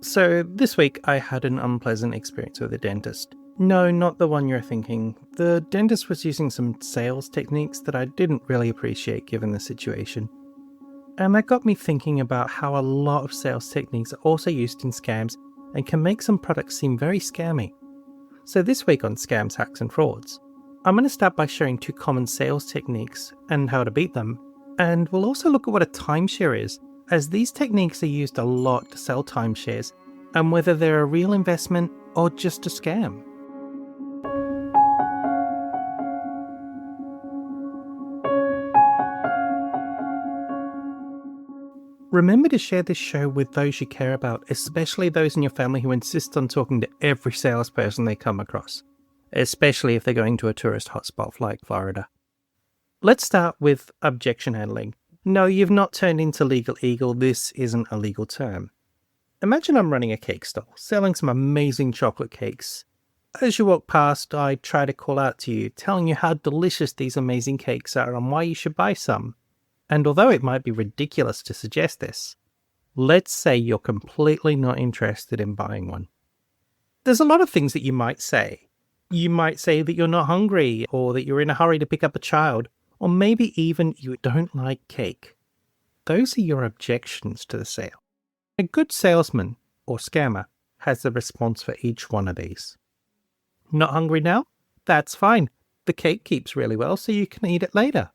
So this week I had an unpleasant experience with a dentist. No, not the one you're thinking. The dentist was using some sales techniques that I didn't really appreciate given the situation. And that got me thinking about how a lot of sales techniques are also used in scams and can make some products seem very scammy. So this week on Scams, Hacks and Frauds, I'm going to start by sharing 2 common sales techniques and how to beat them. And we'll also look at what a timeshare is, as these techniques are used a lot to sell timeshares, and whether they're a real investment or just a scam. Remember to share this show with those you care about, especially those in your family who insist on talking to every salesperson they come across, especially if they're going to a tourist hotspot like Florida. Let's start with objection handling. No, you've not turned into legal eagle. This isn't a legal term. Imagine I'm running a cake stall, selling some amazing chocolate cakes. As you walk past, I try to call out to you, telling you how delicious these amazing cakes are and why you should buy some. And although it might be ridiculous to suggest this, let's say you're completely not interested in buying one. There's a lot of things that you might say. You might say that you're not hungry, or that you're in a hurry to pick up a child, or maybe even you don't like cake. Those are your objections to the sale. A good salesman, or scammer, has a response for each one of these. Not hungry now? That's fine. The cake keeps really well, so you can eat it later.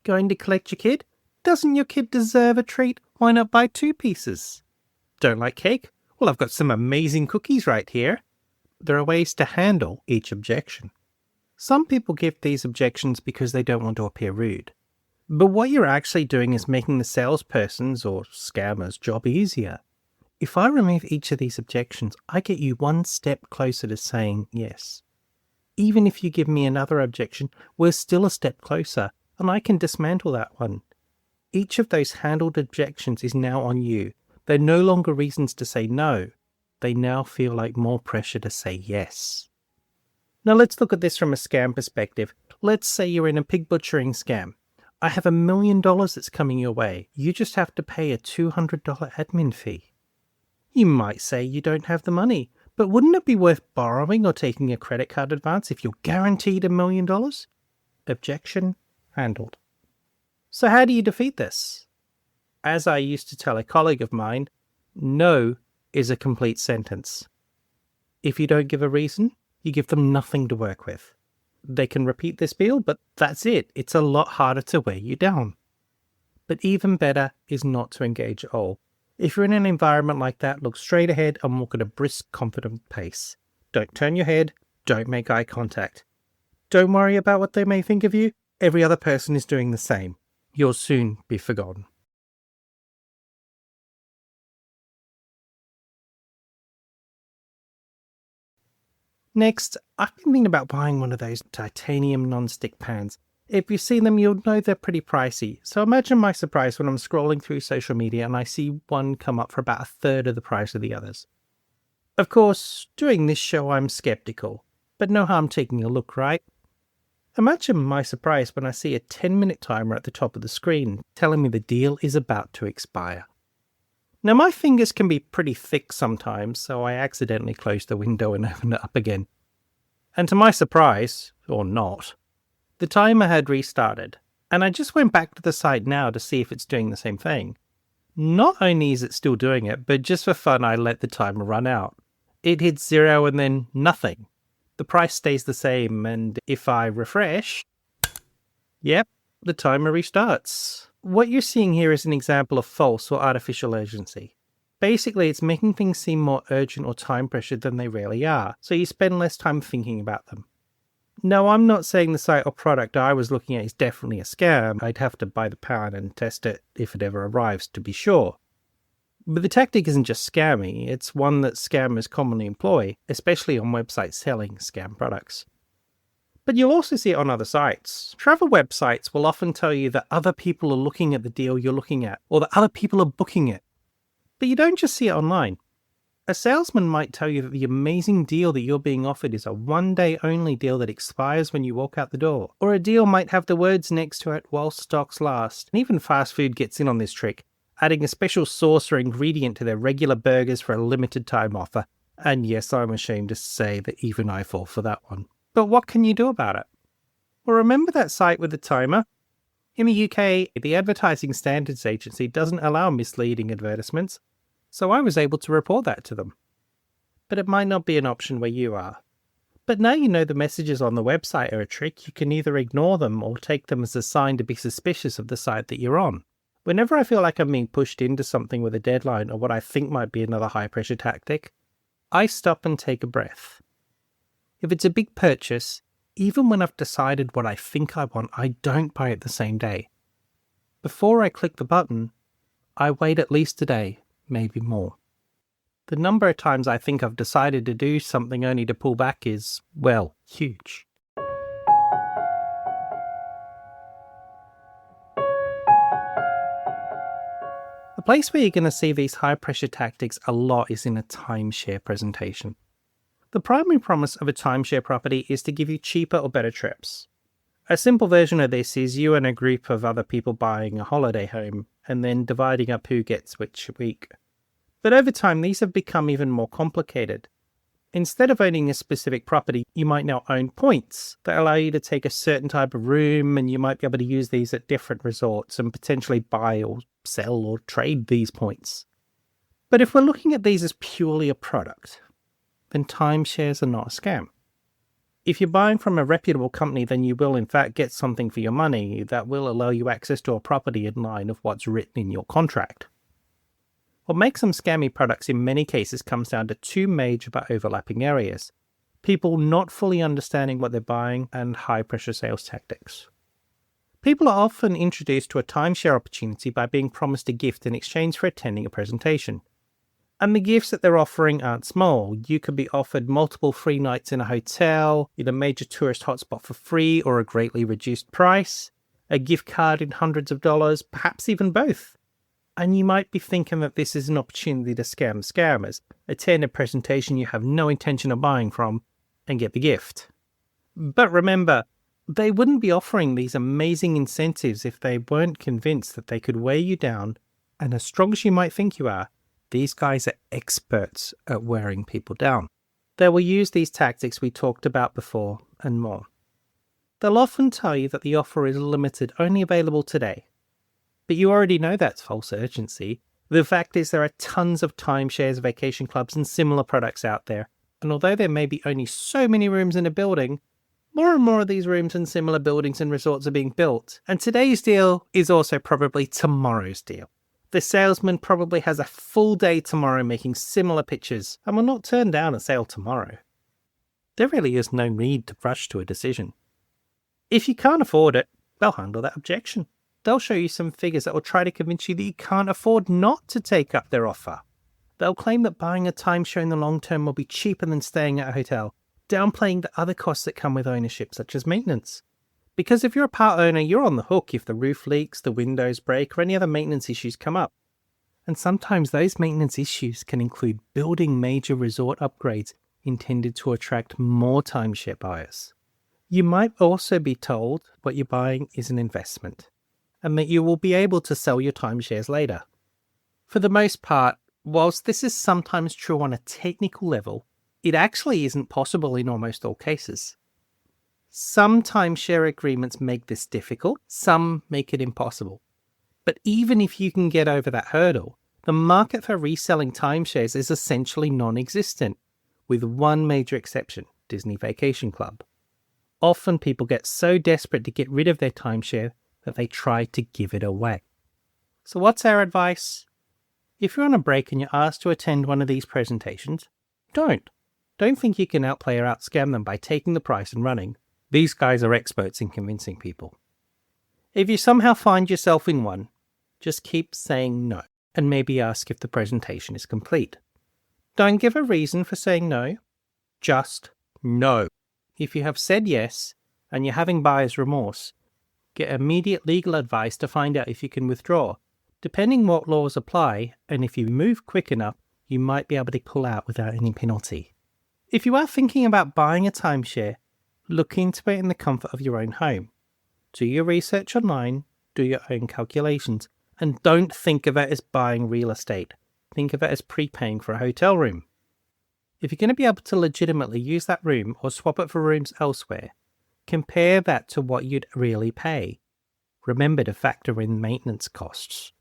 Going to collect your kid? Doesn't your kid deserve a treat? Why not buy 2 pieces? Don't like cake? Well, I've got some amazing cookies right here. There are ways to handle each objection. Some people give these objections because they don't want to appear rude. But what you're actually doing is making the salesperson's or scammer's job easier. If I remove each of these objections, I get you one step closer to saying yes. Even if you give me another objection, we're still a step closer, and I can dismantle that one. Each of those handled objections is now on you. They're no longer reasons to say no. They now feel like more pressure to say yes. Now let's look at this from a scam perspective. Let's say you're in a pig butchering scam. I have $1 million that's coming your way. You just have to pay a $200 admin fee. You might say you don't have the money, but wouldn't it be worth borrowing or taking a credit card advance if you're guaranteed $1 million? Objection handled. So how do you defeat this? As I used to tell a colleague of mine, no is a complete sentence. If you don't give a reason, you give them nothing to work with. They can repeat this spiel, but that's it. It's a lot harder to wear you down. But even better is not to engage at all. If you're in an environment like that, look straight ahead and walk at a brisk, confident pace. Don't turn your head. Don't make eye contact. Don't worry about what they may think of you. Every other person is doing the same. You'll soon be forgotten. Next, I've been thinking about buying one of those titanium non-stick pans. If you've seen them, you'll know they're pretty pricey. So imagine my surprise when I'm scrolling through social media and I see one come up for about 1/3 of the price of the others. Of course, doing this show I'm skeptical, but no harm taking a look, right? Imagine my surprise when I see a 10-minute timer at the top of the screen telling me the deal is about to expire. Now my fingers can be pretty thick sometimes, so I accidentally closed the window and opened it up again. And to my surprise, or not, the timer had restarted, and I just went back to the site now to see if it's doing the same thing. Not only is it still doing it, but just for fun I let the timer run out. It hits 0 and then nothing. The price stays the same, and if I refresh, yep, the timer restarts. What you're seeing here is an example of false or artificial urgency. Basically, it's making things seem more urgent or time-pressured than they really are, so you spend less time thinking about them. Now, I'm not saying the site or product I was looking at is definitely a scam. I'd have to buy the pan and test it if it ever arrives to be sure. But the tactic isn't just scammy, it's one that scammers commonly employ, especially on websites selling scam products. But you'll also see it on other sites. Travel websites will often tell you that other people are looking at the deal you're looking at, or that other people are booking it. But you don't just see it online. A salesman might tell you that the amazing deal that you're being offered is a one-day only deal that expires when you walk out the door. Or a deal might have the words next to it, while stocks last. And even fast food gets in on this trick. adding a special sauce or ingredient to their regular burgers for a limited time offer. And yes, I'm ashamed to say that even I fall for that one. But what can you do about it? Well, remember that site with the timer? In the UK, the Advertising Standards Agency doesn't allow misleading advertisements, so I was able to report that to them. But it might not be an option where you are. But now you know the messages on the website are a trick, you can either ignore them or take them as a sign to be suspicious of the site that you're on. Whenever I feel like I'm being pushed into something with a deadline or what I think might be another high-pressure tactic, I stop and take a breath. If it's a big purchase, even when I've decided what I think I want, I don't buy it the same day. Before I click the button, I wait at least a day, maybe more. The number of times I think I've decided to do something only to pull back is, well, huge. The place where you're going to see these high-pressure tactics a lot is in a timeshare presentation. The primary promise of a timeshare property is to give you cheaper or better trips. A simple version of this is you and a group of other people buying a holiday home and then dividing up who gets which week. But over time, these have become even more complicated. Instead of owning a specific property, you might now own points that allow you to take a certain type of room, and you might be able to use these at different resorts and potentially buy or sell or trade these points. But if we're looking at these as purely a product, then timeshares are not a scam. If you're buying from a reputable company, then you will in fact get something for your money that will allow you access to a property in line of what's written in your contract. What makes them scammy products in many cases comes down to two major but overlapping areas: people not fully understanding what they're buying and high-pressure sales tactics. People are often introduced to a timeshare opportunity by being promised a gift in exchange for attending a presentation. And the gifts that they're offering aren't small. You could be offered multiple free nights in a hotel, in a major tourist hotspot for free or a greatly reduced price, a gift card in hundreds of dollars, perhaps even both. And you might be thinking that this is an opportunity to scam scammers, attend a presentation you have no intention of buying from, and get the gift. But remember, they wouldn't be offering these amazing incentives if they weren't convinced that they could weigh you down, and as strong as you might think you are, these guys are experts at wearing people down. They will use these tactics we talked about before and more. They'll often tell you that the offer is limited, only available today. But you already know that's false urgency. The fact is there are tons of timeshares, vacation clubs, and similar products out there. And although there may be only so many rooms in a building, more and more of these rooms in similar buildings and resorts are being built. And today's deal is also probably tomorrow's deal. The salesman probably has a full day tomorrow making similar pitches and will not turn down a sale tomorrow. There really is no need to rush to a decision. If you can't afford it, they'll handle that objection. They'll show you some figures that will try to convince you that you can't afford not to take up their offer. They'll claim that buying a timeshare in the long term will be cheaper than staying at a hotel, downplaying the other costs that come with ownership, such as maintenance. Because if you're a part owner, you're on the hook if the roof leaks, the windows break, or any other maintenance issues come up. And sometimes those maintenance issues can include building major resort upgrades intended to attract more timeshare buyers. You might also be told what you're buying is an investment, and that you will be able to sell your timeshares later. For the most part, whilst this is sometimes true on a technical level, it actually isn't possible in almost all cases. Some timeshare agreements make this difficult, some make it impossible. But even if you can get over that hurdle, the market for reselling timeshares is essentially non-existent, with one major exception: Disney Vacation Club. Often people get so desperate to get rid of their timeshare that they try to give it away. So what's our advice? If you're on a break and you're asked to attend one of these presentations, don't. Don't think you can outplay or outscam them by taking the price and running. These guys are experts in convincing people. If you somehow find yourself in one, just keep saying no, and maybe ask if the presentation is complete. Don't give a reason for saying no, just no. If you have said yes, and you're having buyer's remorse, get immediate legal advice to find out if you can withdraw. Depending what laws apply, and if you move quick enough, you might be able to pull out without any penalty. If you are thinking about buying a timeshare, look into it in the comfort of your own home. Do your research online, do your own calculations, And don't think of it as buying real estate. Think of it as prepaying for a hotel room. If you're going to be able to legitimately use that room or swap it for rooms elsewhere, compare that to what you'd really pay. Remember to factor in maintenance costs.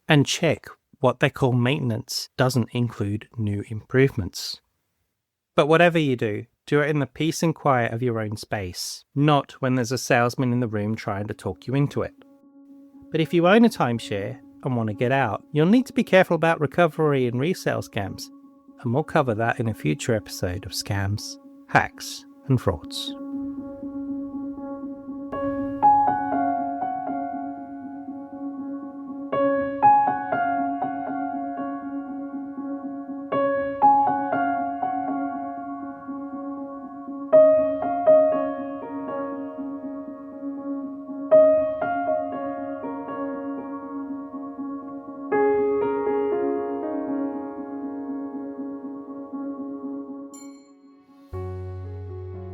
And check what they call maintenance doesn't include new improvements. But whatever you do it in the peace and quiet of your own space, not when there's a salesman in the room trying to talk you into it. But if you own a timeshare and want to get out, you'll need to be careful about recovery and resale scams, and we'll cover that in a future episode of Scams, Hacks and Frauds.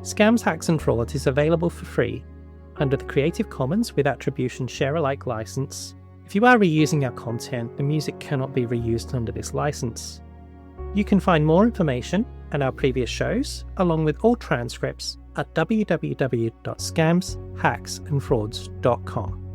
Scams, Hacks and Frauds is available for free under the Creative Commons with Attribution Share-alike license. If you are reusing our content, the music cannot be reused under this license. You can find more information and our previous shows, along with all transcripts, at www.scamshacksandfrauds.com.